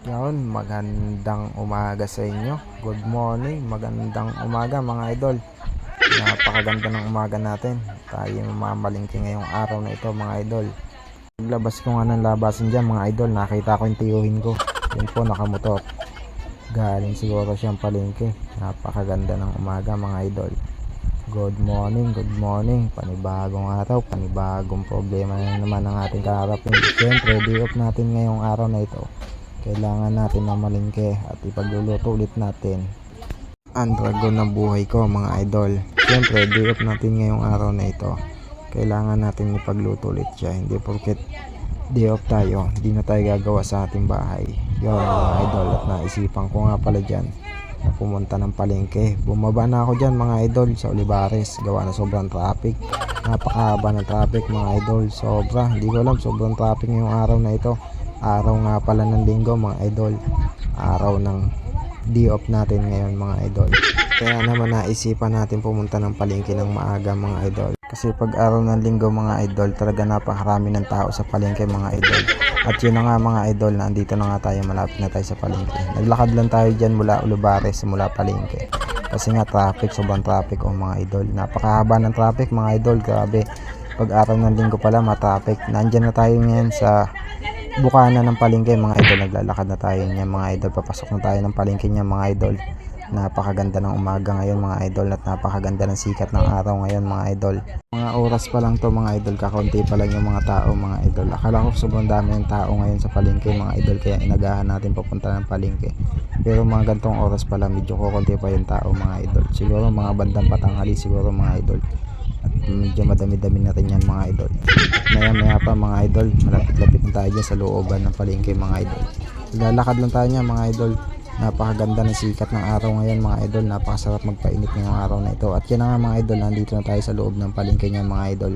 Yun, magandang umaga sa inyo. Good morning, magandang umaga mga idol. Napakaganda ng umaga natin. Tayo mamalingki ngayong araw na ito mga idol. Paglabas ko nga ng labasan dyan mga idol, nakita ko yung tiyuhin ko. Yun po, nakamotor. Galing siguro siyang palengke. Napakaganda ng umaga mga idol. Good morning. Panibagong araw, panibagong problema na naman ang ating kaharapin. Siyempre, day off natin ngayong araw na ito. Kailangan natin mamalingke at ipagluluto ulit natin ang dragon ng buhay ko mga idol. Siyempre, day off natin ngayong araw na ito. Kailangan natin ipagluto ulit siya. Hindi porket day off tayo, hindi na tayo gagawa sa ating bahay. Yun mga idol, at naisipan ko nga pala dyan na pumunta ng palengke. Bumaba na ako dyan mga idol sa Olivares. Gawa na sobrang traffic. Napakahaba ng traffic mga idol. Sobra, hindi ko alam, sobrang traffic ngayong araw na ito. Araw nga pala ng linggo mga idol, araw ng day off natin ngayon mga idol. Kaya naman naisipan natin pumunta ng palengke ng maaga mga idol. Kasi pag araw ng linggo mga idol, talaga napakarami ng tao sa palengke mga idol. At yun na nga mga idol, nandito na nga tayo, malapit na tayo sa palengke. Naglakad lang tayo dyan mula Olivares, mula palengke. Kasi nga traffic, sobrang traffic mga idol. Napakahaba ng traffic mga idol, grabe. Pag araw ng linggo pala matraffic. Nandyan na tayo ngayon sa bukana ng palengke mga idol. Naglalakad na tayo niya mga idol, papasok na tayo ng palengke niya mga idol. Napakaganda ng umaga ngayon mga idol, at napakaganda ng sikat ng araw ngayon mga idol. Mga oras pa lang to mga idol, kakaunti pa lang yung mga tao mga idol. Akala ko sobrang dami ng tao ngayon sa palengke mga idol, kaya inagahan natin papunta ng palengke. Pero mga gantong oras pa lang, medyo kukunti pa yung tao mga idol. Siguro mga bandang patanghali siguro mga idol. At medyo madami-dami na rin yan mga idol. Maya pa mga idol, malapit-lapit na tayo dyan sa looban ng palengke mga idol. Lalakad lang tayo niya mga idol. Napakaganda ng sikat ng araw ngayon mga idol. Napakasarap magpainit ngayong araw na ito. At yan na nga mga idol, nandito na tayo sa loob ng palengke niya mga idol.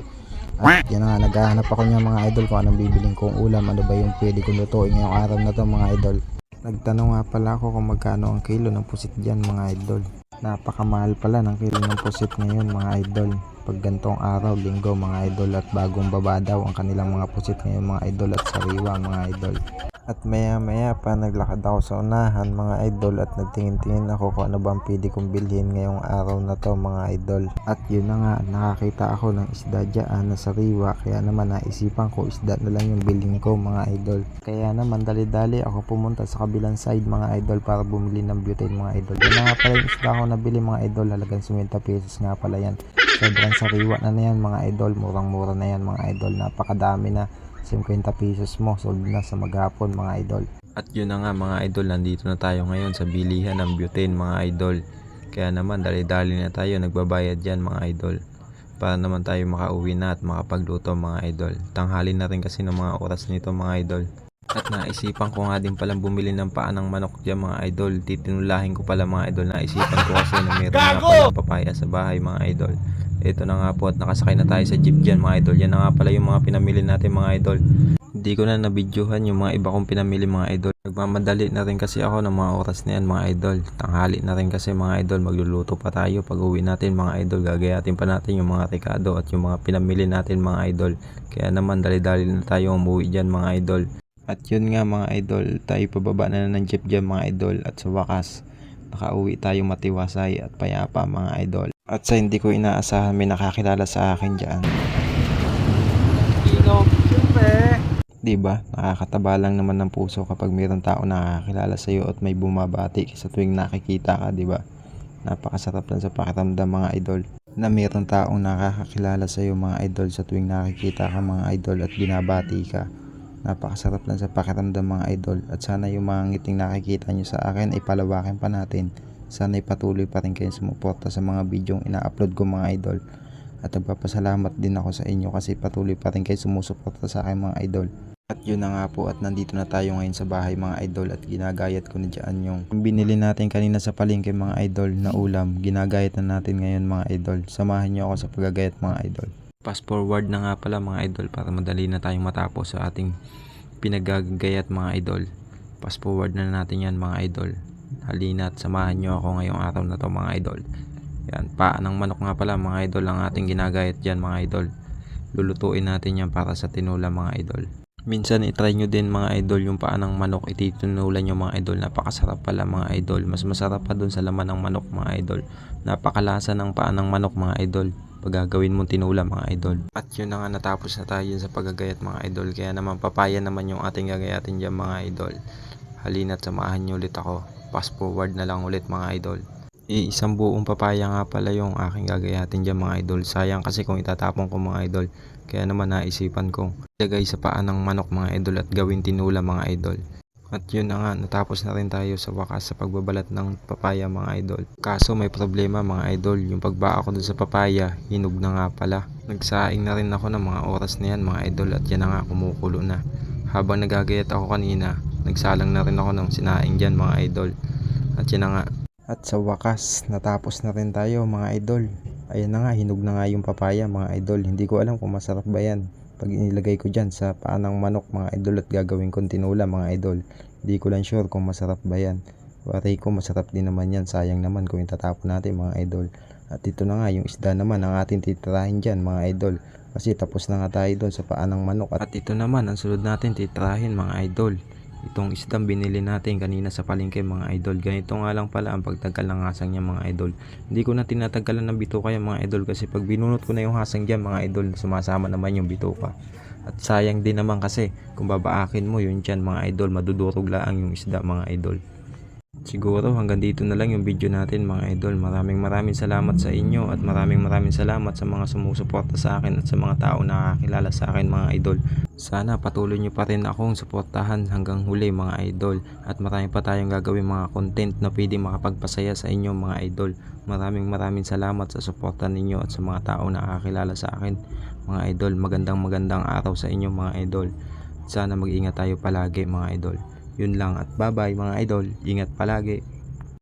At yan na nga, naghahanap ako niya mga idol kung anong bibiling kong ulam, ano ba yung pwede kong lutuin ngayong araw na to mga idol. Nagtanong nga pala ako kung magkano ang kilo ng pusit dyan mga idol. Napakamahal pala ng kilo ng pusit ngayon mga idol. Pag gantong araw, linggo mga idol, at bagong baba daw ang kanilang mga pusit ngayon mga idol, at sariwa mga idol. At maya pa naglakad ako sa unahan mga idol, at nagtingin-tingin ako kung ano bang pwede kong bilhin ngayong araw na to mga idol. At yun na nga, nakakita ako ng isda dyan na sariwa, kaya naman naisipan ko isda na lang yung bilhin ko mga idol. Kaya naman dali-dali ako pumunta sa kabilang side mga idol para bumili ng butane mga idol. Yan na nga pala yung isda ko nabili mga idol, halagang 50 pesos nga pala yan. Sobrang sariwa na yan mga idol, murang-mura na yan mga idol, napakadami na. 50 pesos mo, sold na sa maghapon mga idol. At yun na nga mga idol, nandito na tayo ngayon sa bilihan ng butane mga idol. Kaya naman dali-dali na tayo nagbabayad dyan mga idol, para naman tayo makauwi na at makapagluto mga idol. Tanghali na rin kasi ng mga oras nito mga idol. At naisipan ko nga din palang bumili ng paa ng manok dyan mga idol. Titinulahin ko pala mga idol, naisipan ko kasi na meron nga pala papaya sa bahay mga idol. Ito na nga po, at nakasakay na tayo sa jeep dyan mga idol. Yan na nga pala yung mga pinamili natin mga idol. Hindi ko na nabidyohan yung mga iba kong pinamili mga idol. Nagmamadali na rin kasi ako ng mga oras na yan mga idol. Tanghali na rin kasi mga idol, magluluto pa tayo. Pag uwi natin mga idol, gagayatin pa natin yung mga rekado at yung mga pinamili natin mga idol. Kaya naman dali-dali na tayo umuwi dyan mga idol. At yun nga mga idol, tayo pababa na ng jeep dyan mga idol, at sa wakas nakauwi tayo matiwasay at payapa mga idol. At sa hindi ko inaasahan, may nakakilala sa akin dyan. Diba? Nakakataba lang naman ng puso kapag mayroong tao nakakilala sa iyo at may bumabati sa tuwing nakikita ka, diba? Napakasarap lang sa pakiramdam mga idol, na mayroong taong nakakakilala sa iyo mga idol sa tuwing nakikita ka mga idol at binabati ka. Napakasarap lang sa pakiramdam mga idol, at sana yung mga ngiting nakikita nyo sa akin ay palawakin pa natin. Sana ay patuloy pa rin kayong sumuporta sa mga bidyong ina-upload ko mga idol. At nagpapasalamat din ako sa inyo kasi patuloy pa rin kayo sumusuporta sa akin mga idol. At yun na nga po, at nandito na tayo ngayon sa bahay mga idol, at ginagayat ko na dyan yung binili natin kanina sa palengke mga idol na ulam. Ginagayat na natin ngayon mga idol. Samahan nyo ako sa paggagayat mga idol. Fast forward na nga pala mga idol para madali na tayong matapos sa ating pinagagayat mga idol. Fast forward na natin yan mga idol. Halina at samahan nyo ako ngayong araw na to mga idol. Yan, paa ng manok nga pala mga idol ang ating ginagayat dyan mga idol. Lulutuin natin yan para sa tinula mga idol. Minsan itry nyo din mga idol yung paa ng manok, ititinulan nyo mga idol, napakasarap pala mga idol, mas masarap pa dun sa laman ng manok mga idol. Napakalasa ng paa ng manok mga idol pag gagawin mong tinula mga idol. At yun na nga, natapos na tayo sa paggagayat mga idol, kaya naman papaya naman yung ating gagayatin dyan mga idol. Halina't samahan nyo ulit ako, fast forward na lang ulit mga idol. Isang buong papaya nga pala yung aking gagayatin dyan mga idol. Sayang kasi kung itatapon ko mga idol. Kaya naman naisipan kong ilagay sa paa ng manok mga idol at gawin tinula mga idol. At yun na nga, natapos na rin tayo sa wakas sa pagbabalat ng papaya mga idol. Kaso may problema mga idol, yung pagbaa ko dun sa papaya, hinog na nga pala. Nagsaing na rin ako ng mga oras na yan mga idol at yan na nga, kumukulo na. Habang nagagayat ako kanina, nagsalang na rin ako ng sinaing dyan mga idol. At yan na nga. At sa wakas, natapos na rin tayo mga idol. Ayan na nga, hinog na nga yung papaya mga idol. Hindi ko alam kung masarap ba yan pag inilagay ko dyan sa paa ng manok mga idol at gagawin kong tinula mga idol. Hindi ko lang sure kung masarap ba yan. Waray ko masarap din naman yan, sayang naman kung itatapon natin mga idol. At ito na nga yung isda naman ang ating titirahin dyan mga idol. Kasi tapos na nga tayo doon sa paa ng manok. At ito naman ang sunod natin titrahin mga idol. Itong isdang binili natin kanina sa palengke mga idol. Ganito nga lang pala ang pagtanggal ng hasang niya mga idol. Hindi ko na tinatanggalan ng bituka yung mga idol kasi pag binunot ko na yung hasang dyan mga idol, sumasama naman yung bituka. At sayang din naman kasi kung babaakin mo yun dyan mga idol, madudurog lang yung isda mga idol. Siguro hanggang dito na lang yung video natin mga idol. Maraming salamat sa inyo at maraming salamat sa mga sumusuporta sa akin at sa mga tao na nakakilala sa akin mga idol. Sana patuloy nyo pa rin akong suportahan hanggang huli mga idol. At marami pa tayong gagawin mga content na pwede makapagpasaya sa inyo mga idol. Maraming salamat sa suporta ninyo at sa mga tao na nakakilala sa akin mga idol. Magandang araw sa inyo mga idol. Sana mag-ingat tayo palagi mga idol. Yun lang at bye bye mga idol. Ingat palagi.